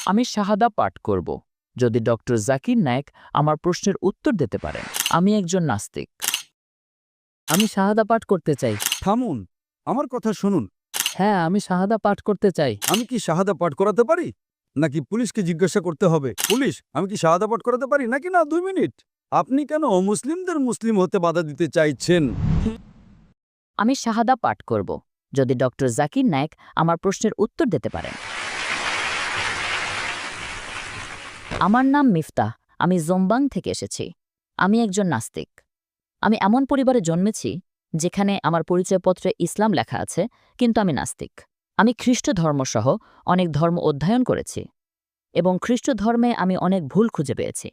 আমি শাহাদা পাঠ করব যদি ডক্টর জাকির নায়েক আমার প্রশ্নের উত্তর দিতে পারেন। আমি একজন নাস্তিক। আমি শাহাদা পাঠ করতে চাই। থামুন, আমার কথা শুনুন। হ্যাঁ, আমি শাহাদা পাঠ করতে চাই। আমি কি শাহাদা পাঠ করাতে পারি, নাকি পুলিশকে জিজ্ঞাসা করতে হবে? পুলিশ, আমি কি শাহাদা পাঠ করাতে পারি নাকি না? 2 মিনিট। আপনি কেন মুসলিমদের মুসলিম হতে বাধা দিতে চাইছেন? আমি শাহাদা পাঠ করব যদি ডক্টর জাকির নায়েক আমার প্রশ্নের উত্তর দিতে পারেন। আমার নাম মিফতাহ। আমি জোম্বাং থেকে এসেছি। আমি একজন নাস্তিক। আমি এমন পরিবারে জন্মেছি যেখানে আমার পরিচয়পত্রে ইসলাম লেখা আছে, কিন্তু আমি নাস্তিক। আমি খ্রিস্ট ধর্মসহ অনেক ধর্ম অধ্যয়ন করেছি এবং খ্রিস্ট ধর্মে আমি অনেক ভুল খুঁজে পেয়েছি।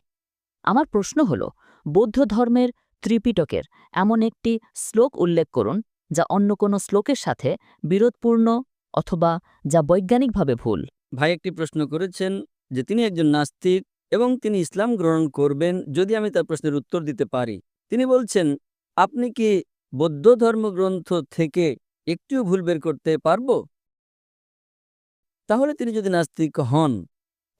আমার প্রশ্ন হল, বৌদ্ধ ধর্মের ত্রিপিটকের এমন একটি শ্লোক উল্লেখ করুন যা অন্য কোনো শ্লোকের সাথে বিরোধপূর্ণ অথবা যা বৈজ্ঞানিকভাবে ভুল। ভাই একটি প্রশ্ন করেছেন যে তিনি একজন নাস্তিক এবং তিনি ইসলাম গ্রহণ করবেন যদি আমি তার প্রশ্নের উত্তর দিতে পারি। তিনি বলছেন, আপনি কি বৌদ্ধ ধর্মগ্রন্থ থেকে একটিও ভুল বের করতে পারব? তাহলে তিনি যদি নাস্তিক হন,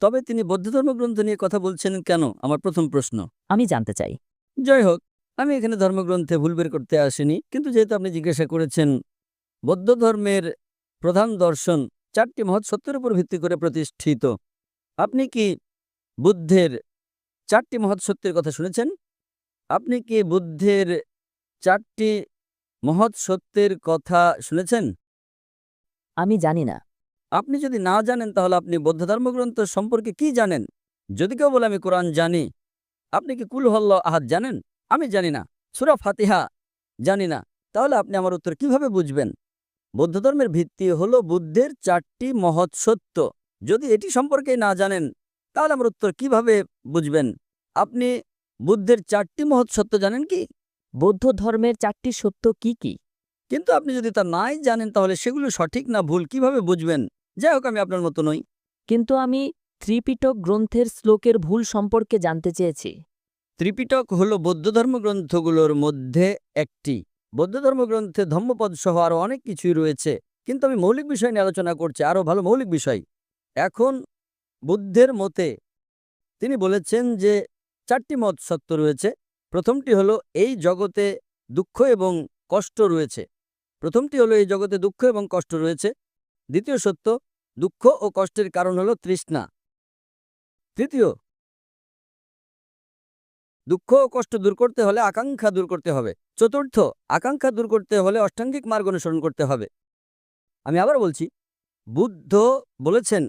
তবে তিনি বৌদ্ধ ধর্মগ্রন্থ নিয়ে কথা বলছেন কেন? আমার প্রথম প্রশ্ন। আমি জানতে চাই। যাই হোক, আমি এখানে ধর্মগ্রন্থে ভুল বের করতে আসিনি, কিন্তু যেহেতু আপনি জিজ্ঞাসা করেছেন, বৌদ্ধ ধর্মের প্রধান দর্শন 4টি মহৎ সত্যের উপর ভিত্তি করে প্রতিষ্ঠিত। আপনি কি বুদ্ধের 4টি মহৎ সত্যের কথা শুনেছেন? আপনি কি বুদ্ধের 4টি মহৎ সত্যের কথা শুনেছেন? আমি জানি না। আপনি যদি না জানেন তাহলে আপনি বৌদ্ধ ধর্মগ্রন্থ সম্পর্কে কি জানেন? যদি কেউ বলে আমি কোরআন জানি, আপনি কি কুল হুয়াল্লাহু আহাদ জানেন? আমি জানি না। সূরা ফাতিহা জানি না। তাহলে আপনি আমার উত্তর কিভাবে বুঝবেন? বৌদ্ধ ধর্মের ভিত্তি হলো বুদ্ধের 4টি মহৎ সত্য। যদি এটি সম্পর্কে না জানেন তাহলে আমার উত্তর কিভাবে বুঝবেন? আপনি বুদ্ধের 4টি মহৎ সত্য জানেন কি? বৌদ্ধ ধর্মের 4টি সত্য কি কি? কিন্তু আপনি যদি তা নাই জানেন তাহলে সেগুলো সঠিক না ভুল কিভাবে বুঝবেন? যাই হোক, আমি আপনার মতো নই। কিন্তু আমি ত্রিপিটক গ্রন্থের শ্লোকের ভুল সম্পর্কে জানতে চেয়েছি। ত্রিপিটক হলো বৌদ্ধ ধর্মগ্রন্থগুলোর মধ্যে একটি। বৌদ্ধ ধর্মগ্রন্থে ধম্মপদ সহ আরও অনেক কিছুই রয়েছে, কিন্তু আমি মৌলিক বিষয় নিয়ে আলোচনা করছি, আরও ভালো মৌলিক বিষয়। এখন বুদ্ধের মতে তিনি বলেছেন যে 4টি মত সত্য রয়েছে। প্রথমটি হলো এই জগতে দুঃখ এবং কষ্ট রয়েছে। দ্বিতীয় সত্য, দুঃখ ও কষ্টের কারণ হলো তৃষ্ণা। তৃতীয়, দুঃখ ও কষ্ট দূর করতে হলে আকাঙ্ক্ষা দূর করতে হবে। চতুর্থ, আকাঙ্ক্ষা দূর করতে হলে অষ্টাঙ্গিক মার্গ অনুসরণ করতে হবে। আমি আবার বলছি, বুদ্ধ বলেছেন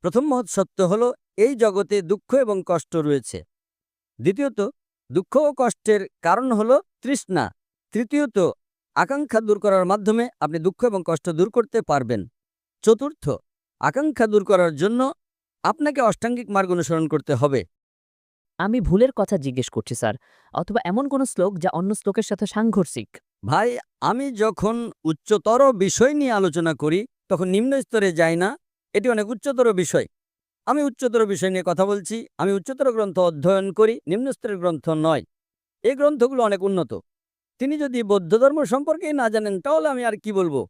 প্রথম মহৎ সত্য হলো এই জগতে দুঃখ এবং কষ্ট রয়েছে। দ্বিতীয়ত, দুঃখ ও কষ্টের কারণ হলো তৃষ্ণা। তৃতীয়ত, আকাঙ্ক্ষা দূর করার মাধ্যমে আপনি দুঃখ এবং কষ্ট দূর করতে পারবেন। চতুর্থ, আকাঙ্ক্ষা দূর করার জন্য আপনাকে অষ্টাঙ্গিক মার্গ অনুসরণ করতে হবে। আমি ভুলের কথা জিজ্ঞেস করছি স্যার, অথবা এমন কোন শ্লোক যা অন্য শ্লোকের সাথে সাংঘর্ষিক। ভাই, আমি যখন উচ্চতর বিষয় নিয়ে আলোচনা করি তখন নিম্ন স্তরে যাই না। এটি অনেক উচ্চতর বিষয়। আমি উচ্চতর বিষয় নিয়ে কথা বলছি। আমি উচ্চতর গ্রন্থ অধ্যয়ন করি, নিম্ন স্তরের গ্রন্থ নয়। এই গ্রন্থগুলো অনেক উন্নত। তিনি যদি বৌদ্ধ ধর্ম সম্পর্কেই না জানেন তাহলে আমি আর কি বলবো?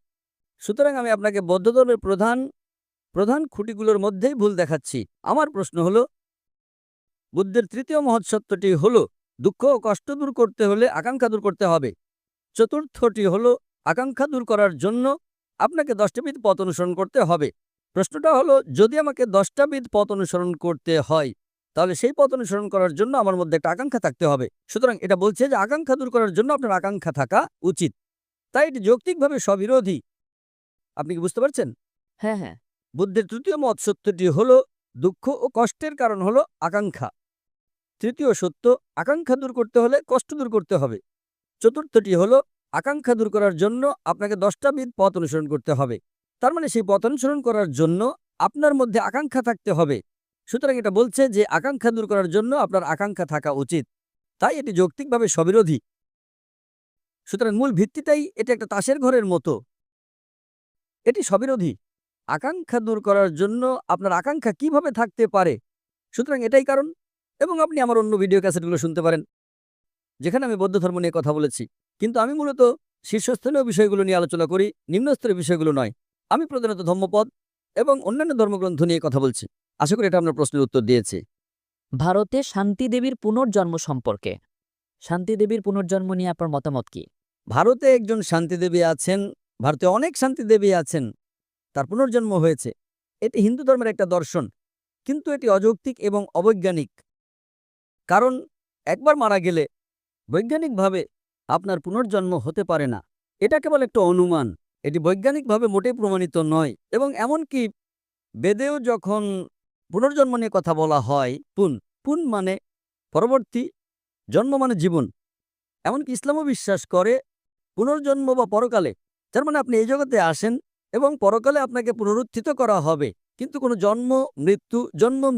সুতরাং আমি আপনাকে বৌদ্ধ ধর্মের প্রধান প্রধান খুঁটিগুলোর মধ্যেই ভুল দেখাচ্ছি। আমার প্রশ্ন হলো, বুদ্ধের তৃতীয় মহৎ সত্যটি হলো দুঃখ ও কষ্ট দূর করতে হলে আকাঙ্ক্ষা দূর করতে হবে। চতুর্থটি হলো আকাঙ্ক্ষা দূর করার জন্য আপনাকে 10টা বিধ পথ অনুসরণ করতে হবে। প্রশ্নটা হলো, যদি আমাকে 10টা বিধ পথ অনুসরণ করতে হয় তাহলে সেই পথ অনুসরণ করার জন্য আমার মধ্যে একটা আকাঙ্ক্ষা থাকতে হবে। সুতরাং এটা বলছে যে আকাঙ্ক্ষা দূর করার জন্য আপনার আকাঙ্ক্ষা থাকা উচিত। তাই এটি যৌক্তিকভাবে স্ববিরোধী। আপনি কি বুঝতে পারছেন? হ্যাঁ হ্যাঁ। বুদ্ধের তৃতীয় মত সত্যটি হলো দুঃখ ও কষ্টের কারণ হলো আকাঙ্ক্ষা। তৃতীয় সত্য, আকাঙ্ক্ষা দূর করতে হলে কষ্ট দূর করতে হবে। চতুর্থটি হলো আকাঙ্ক্ষা দূর করার জন্য আপনাকে 10টা বিধ পথ অনুসরণ করতে হবে। তার মানে সেই পথ অনুসরণ করার জন্য আপনার মধ্যে আকাঙ্ক্ষা থাকতে হবে। সুতরাং এটা বলছে যে আকাঙ্ক্ষা দূর করার জন্য আপনার আকাঙ্ক্ষা থাকা উচিত। তাই এটি যৌক্তিকভাবে স্ববিরোধী। সুতরাং মূল ভিত্তিটাই এটা একটা তাসের ঘরের মতো। এটি স্ববিরোধী। আকাঙ্ক্ষা দূর করার জন্য আপনার আকাঙ্ক্ষা কিভাবে থাকতে পারে? সুতরাং এটাই কারণ। এবং আপনি আমার অন্য ভিডিও ক্যাসেটগুলো শুনতে পারেন যেখানে আমি বৌদ্ধ ধর্ম নিয়ে কথা বলেছি। কিন্তু আমি মূলত শীর্ষস্থানীয় বিষয়গুলো নিয়ে আলোচনা করি, নিম্নস্তরের বিষয়গুলো নয়। আমি প্রধানত ধম্মপদ এবং অন্যান্য ধর্মগ্রন্থ নিয়ে কথা বলছি। আশা করি এটা আপনার প্রশ্নের উত্তর দিয়েছি। ভারতে শান্তি দেবীর পুনর্জন্ম সম্পর্কে শান্তি দেবীর পুনর্জন্ম নিয়ে আপনার মতামত কি? ভারতে একজন শান্তিদেবী আছেন, ভারতে অনেক শান্তিদেবী আছেন, তার পুনর্জন্ম হয়েছে। এটি হিন্দু ধর্মের একটা দর্শন, কিন্তু এটি অযৌক্তিক এবং অবৈজ্ঞানিক। কারণ একবার মারা গেলে বৈজ্ঞানিকভাবে আপনার পুনর্জন্ম হতে পারে না। এটা কেবল একটা অনুমান, এটি বৈজ্ঞানিকভাবে মোটেই প্রমাণিত নয়। এবং এমনকি বেদেও যখন পুনর্জন্ম নিয়ে কথা বলা হয়, পুন মানে পরবর্তী, জন্ম মানে জীবন। এমনকি ইসলামও বিশ্বাস করে পুনর্জন্ম বা পরকালে, যার মানে আপনি এই জগতে আসেন এবং পরকালে আপনাকে পুনরুত্থিত করা হবে, কিন্তু কোনো জন্ম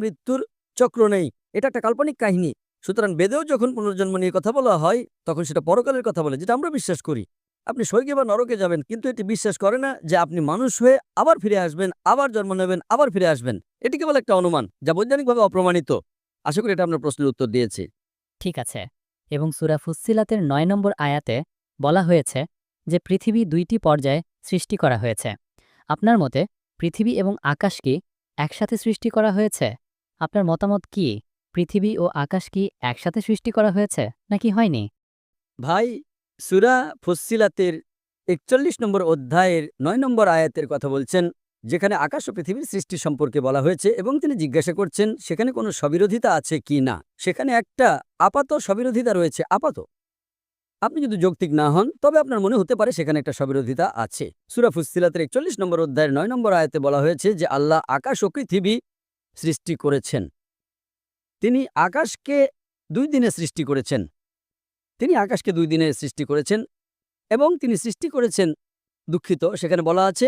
মৃত্যুর চক্র নেই। এটা একটা কাল্পনিক কাহিনী। সুতরাং বেদেও যখন পুনর্জন্ম নিয়ে কথা বলা হয় তখন সেটা পরকালের কথা বলে, যেটা আমরা বিশ্বাস করি। আপনি স্বর্গে বা নরকে যাবেন, কিন্তু এটি বিশ্বাস করে না যে আপনি মানুষ হয়ে আবার ফিরে আসবেন, আবার জন্ম নেবেন, আবার ফিরে আসবেন। এটি কেবল একটা অনুমান, যা বৈজ্ঞানিকভাবে অপ্রমাণিত। আশা করি এটা আপনার প্রশ্নের উত্তর দিয়েছি। ঠিক আছে। এবং সূরা ফুসসিলাতের ৯ নম্বর আয়াতে বলা হয়েছে যে পৃথিবী ২টি পর্যায়ে সৃষ্টি করা হয়েছে। আপনার মতে পৃথিবী এবং আকাশ কি একসাথে সৃষ্টি করা হয়েছে? আপনার মতামত কি? পৃথিবী ও আকাশ কি একসাথে সৃষ্টি করা হয়েছে নাকি হয়নি? ভাই, সূরা ফুসসিলাতের ৪১ নম্বর অধ্যায়ের ৯ নম্বর আয়াতের কথা বলছেন, যেখানে আকাশ ও পৃথিবীর সৃষ্টি সম্পর্কে বলা হয়েছে, এবং তিনি জিজ্ঞাসা করছেন সেখানে কোনো স্ববিরোধিতা আছে কি না। সেখানে একটা আপাত স্ববিরোধিতা রয়েছে। আপনি যদি যৌক্তিক না হন তবে আপনার মনে হতে পারে সেখানে একটা স্ববিরোধিতা আছে। সূরা ফুসসিলাতের ৪১ নম্বর অধ্যায়ের ৯ নম্বর আয়াতে বলা হয়েছে যে আল্লাহ আকাশ ও পৃথিবী সৃষ্টি করেছেন। তিনি আকাশকে ২ দিনে সৃষ্টি করেছেন। এবং তিনি সৃষ্টি করেছেন, দুঃখিত, সেখানে বলা আছে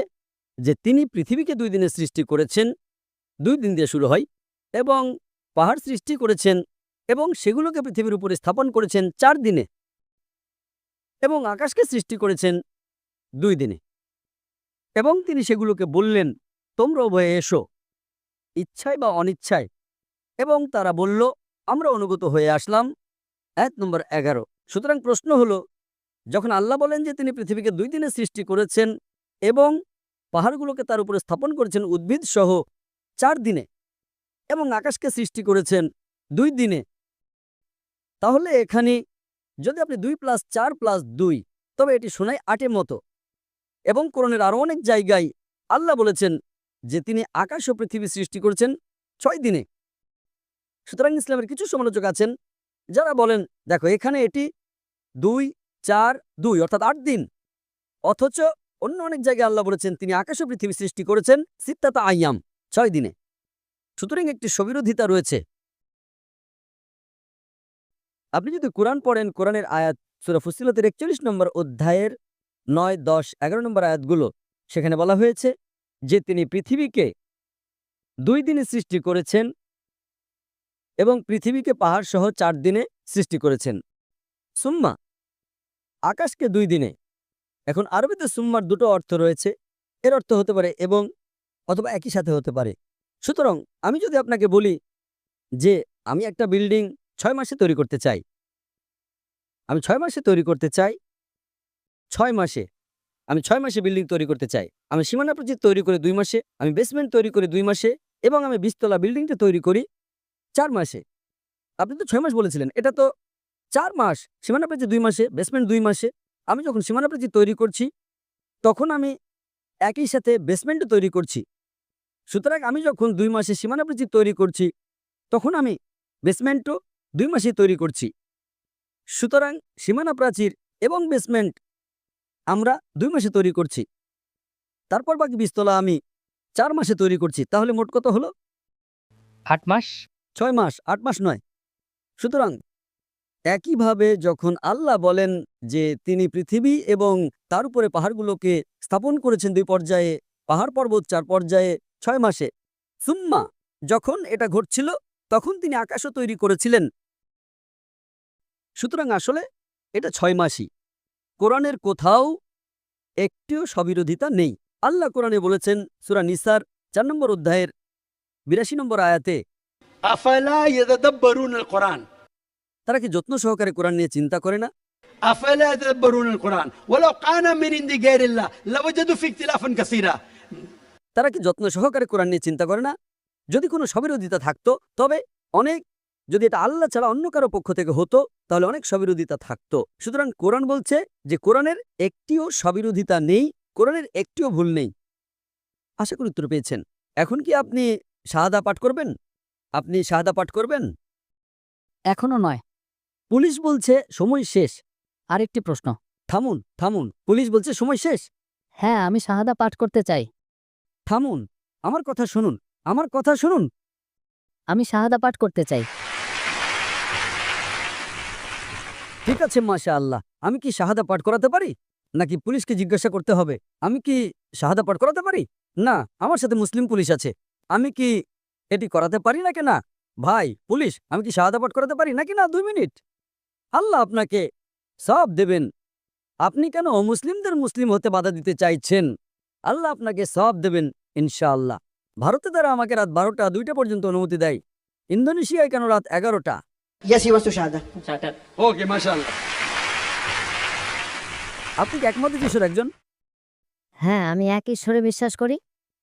যে তিনি পৃথিবীকে ২ দিনে সৃষ্টি করেছেন, ২ দিন দিয়ে শুরু হয়, এবং পাহাড় সৃষ্টি করেছেন এবং সেগুলোকে পৃথিবীর উপরে স্থাপন করেছেন ৪ দিনে, এবং আকাশকে সৃষ্টি করেছেন ২ দিনে। এবং তিনি সেগুলোকে বললেন, তোমরা উভয়ে এসো, ইচ্ছায় বা অনিচ্ছায়। এবং তারা বলল, আমরা অনুগত হয়ে আসলাম। আয়াত নম্বর ১১। সুতরাং প্রশ্ন হলো, যখন আল্লাহ বলেন যে তিনি পৃথিবীকে ২ দিনে সৃষ্টি করেছেন এবং পাহাড়গুলোকে তার উপরে স্থাপন করেছেন উদ্ভিদ সহ ৪ দিনে, এবং আকাশকে সৃষ্টি করেছেন ২ দিনে, তাহলে এখানে যদি আপনি ২ + ৪ + ২, তবে এটি শোনায় ৮-এর মতো। এবং কোরআনের আরও অনেক জায়গায় আল্লাহ বলেছেন যে তিনি আকাশ ও পৃথিবী সৃষ্টি করেছেন ৬ দিনে। সুতরাং ইসলামের কিছু সমালোচক আছেন যারা বলেন, দেখো এখানে এটি ২, ৪, ২ অর্থাৎ ৮ দিন, অথচ অন্য অনেক জায়গায় আল্লাহ বলেছেন তিনি আকাশ ও পৃথিবী সৃষ্টি করেছেন সিত্তাতা আইয়াম, ৬ দিনে। সুতরাং একটি স্ববিরোধিতা রয়েছে। আপনি যদি কোরআন পড়েন, কোরআনের আয়াত সূরা ফুসসিলাতের ৪১ নম্বর অধ্যায়ের ৯, ১০, ১১ নম্বর আয়াতগুলো, সেখানে বলা হয়েছে যে তিনি পৃথিবীকে ২ দিনে সৃষ্টি করেছেন এবং পৃথিবীকে পাহাড় সহ ৪ দিনে সৃষ্টি করেছেন। সুম্মা, আকাশকে ২ দিনে। এখন আরবিতে সুম্মার দুটো অর্থ রয়েছে। এর অর্থ হতে পারে এবং, অথবা একই সাথে হতে পারে। সুতরাং আমি যদি আপনাকে বলি যে আমি একটা বিল্ডিং ৬ মাসে তৈরি করতে চাই, আমি ৬ মাসে বিল্ডিং তৈরি করতে চাই, আমি সীমানা প্রাচীর তৈরি করে 2 মাসে, আমি বেসমেন্ট তৈরি করে 2 মাসে, এবং আমি 20 তলা বিল্ডিংটা তৈরি করি 4 মাসে। আপনি তো 6 মাস বলেছিলেন, এটা তো 4 মাস। সীমানা প্রাচীর 2 মাসে, বেসমেন্ট 2 মাসে। আমি যখন সীমানা প্রাচীর তৈরি করছি তখন আমি একই সাথে বেসমেন্টও তৈরি করছি। সুতরাং আমি যখন 2 মাসে সীমানা প্রাচীর তৈরি করছি তখন আমি বেসমেন্টও 2 মাসে তৈরি করছি। সুতরাং সীমানা প্রাচীর এবং বেসমেন্ট আমরা 2 মাসে তৈরি করছি, তারপর বাকি 20 তলা আমি 4 মাসে তৈরি করছি। তাহলে মোট কত হলো? ৮ মাস। 6 মাস, 8 মাস নয়। সুতরাং একইভাবে যখন আল্লাহ বলেন যে তিনি পৃথিবী এবং তার উপরে পাহাড়গুলোকে স্থাপন করেছেন 2 পর্যায়ে, পাহাড় পর্বত 4 পর্যায়ে 6 মাসে, সুম্মা, যখন এটা ঘটছিল তখন তিনি আকাশও তৈরি করেছিলেন। সুতরাং আসলে এটা 6 মাসই। কোরআনের কোথাও একটিও স্ববিরোধিতা নেই। আল্লাহ কোরআনে বলেছেন সূরা নিসার 4 নম্বর অধ্যায়ের 82 নম্বর আয়াতে, أفلا يتدبرون القرآن তারা কি যত্ন সহকারে কোরআন নিয়ে চিন্তা করে না? أفلا يتدبرون القرآن ولو كان من عند غير الله لوجدوا فيه اختلافا كثيرا। তারা কি যত্ন সহকারে কোরআন নিয়ে চিন্তা করে না? যদি কোনো স্ববিরোধিতা থাকতো, তবে অনেক, যদি এটা আল্লাহ ছাড়া অন্য কারো পক্ষ থেকে হতো তাহলে অনেক স্ববিরোধিতা থাকতো। সুতরাং কোরআন বলছে যে কোরআনের একটিও স্ববিরোধিতা নেই, কোরআনের একটিও ভুল নেই। আশা করি উত্তর পেয়েছেন। এখন কি আপনি শাহাদা পাঠ করবেন? আপনি শাহাদা পাঠ করবেন? এখনো নয়। পুলিশ বলছে সময় শেষ। আরেকটি প্রশ্ন। থামুন, থামুন। পুলিশ বলছে সময় শেষ। হ্যাঁ, আমি শাহাদা পাঠ করতে চাই। থামুন, আমার কথা শুনুন, আমার কথা শুনুন। আমি শাহাদা পাঠ করতে চাই। ঠিক আছে, মাশাআল্লাহ। আমি কি শাহাদা পাঠ করাতে পারি, নাকি পুলিশকে জিজ্ঞাসা করতে হবে? আমি কি শাহাদা পাঠ করাতে পারি? না, আমার সাথে মুসলিম পুলিশ আছে। আমি কি এটি করাতে পারি নাকি না? ভাই পুলিশ, আমি কি শাহাদা পাঠ করাতে পারি নাকি না? 2 মিনিট। আল্লাহ আপনাকে সওয়াব দেবেন। আপনি কেন অমুসলিমদের মুসলিম হতে বাধা দিতে চাইছেন? আল্লাহ আপনাকে সওয়াব দেবেন ইনশাআল্লাহ। ভারতে তারা আমাকে রাত 12টা 2টা পর্যন্ত অনুমতি দেয়। ইন্দোনেশিয়ায় কেন রাত 11টা? Yes, he wants to shahada. اوكي ما شاء الله. আপনি কি একমত ঈশ্বর একজন? হ্যাঁ, আমি এক ঈশ্বরে বিশ্বাস করি।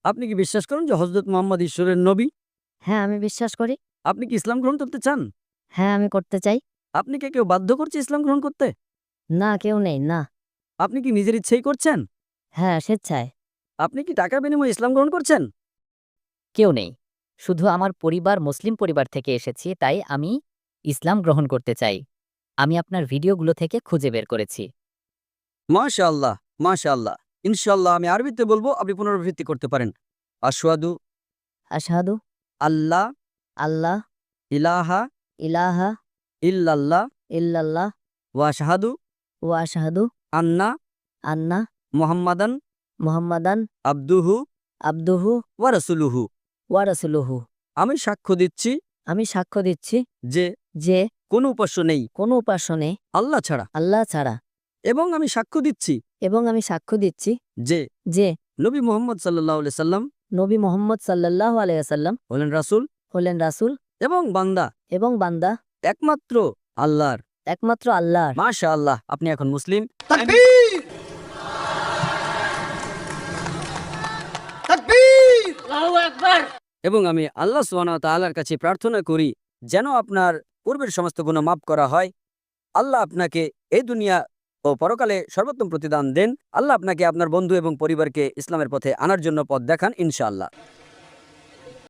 আপনি কি বিশ্বাস করেন যে হযরত মুহাম্মদ ঈশ্বরের নবী? হ্যাঁ, আমি বিশ্বাস করি। আপনি কি ইসলাম গ্রহণ করতে চান? হ্যাঁ, আমি করতে চাই। আপনি কি কেউ বাধ্য করছে ইসলাম গ্রহণ করতে? না, কেউ নেই, না। আপনি কি নিজের ইচ্ছেই করছেন? হ্যাঁ, স্বেচ্ছায়। আপনি কি টাকার বিনিময়ে ইসলাম গ্রহণ করছেন? কেউ নেই। শুধু আমার পরিবার মুসলিম পরিবার থেকে এসেছি, তাই আমি ইসলাম গ্রহণ করতে চাই। আমি আপনার ভিডিওগুলো থেকে খুঁজে বের করেছি। মাশাআল্লাহ, মাশাআল্লাহ। ইনশাআল্লাহ আমি আরবিতে বলবো, আপনি পুনরাবৃত্তি করতে পারেন। আশহাদু আশহাদু আল্লাহ আল্লাহ ইলাহা ইলাহা ইল্লাল্লাহ ইল্লাল্লাহ ওয়া আশহাদু ওয়া আশহাদু আন্না আন্না মুহাম্মাদান মুহাম্মাদান আবদুহু আবদুহু ওয়া রাসূলুহু। ওয়া রাসূলুহু। আমি সাক্ষ্য দিচ্ছি আমি সাক্ষ্য দিচ্ছি যে যে কোনো উপাস্য নেই কোনো উপাস্য নেই আল্লাহ ছাড়া, আল্লাহ ছাড়া, এবং আমি সাক্ষ্য দিচ্ছি এবং আমি সাক্ষ্য দিচ্ছি যে যে নবী মুহাম্মদ সাল্লাল্লাহু আলাইহি সাল্লাম নবী মুহাম্মদ সাল্লাল্লাহু আলাইহি ওয়াসাল্লাম হলেন রাসূল হলেন রাসূল এবং বান্দা এবং বান্দা একমাত্র আল্লাহর। একমাত্র আল্লাহর। মাশাআল্লাহ, আপনি এখন মুসলিম। تكبير تكبير. এবং আমি আল্লাহ সুবহানাহু ওয়া তাআলার কাছে প্রার্থনা করি যেন আপনার পূর্বের সমস্ত গুনাহ মাফ করা হয়। আল্লাহ আপনাকে এই দুনিয়া ও পরকালে সর্বোত্তম প্রতিদান দেন। আল্লাহ আপনাকে আপনার বন্ধু এবং পরিবারকে ইসলামের পথে আনার জন্য পথ দেখান ইনশাআল্লাহ।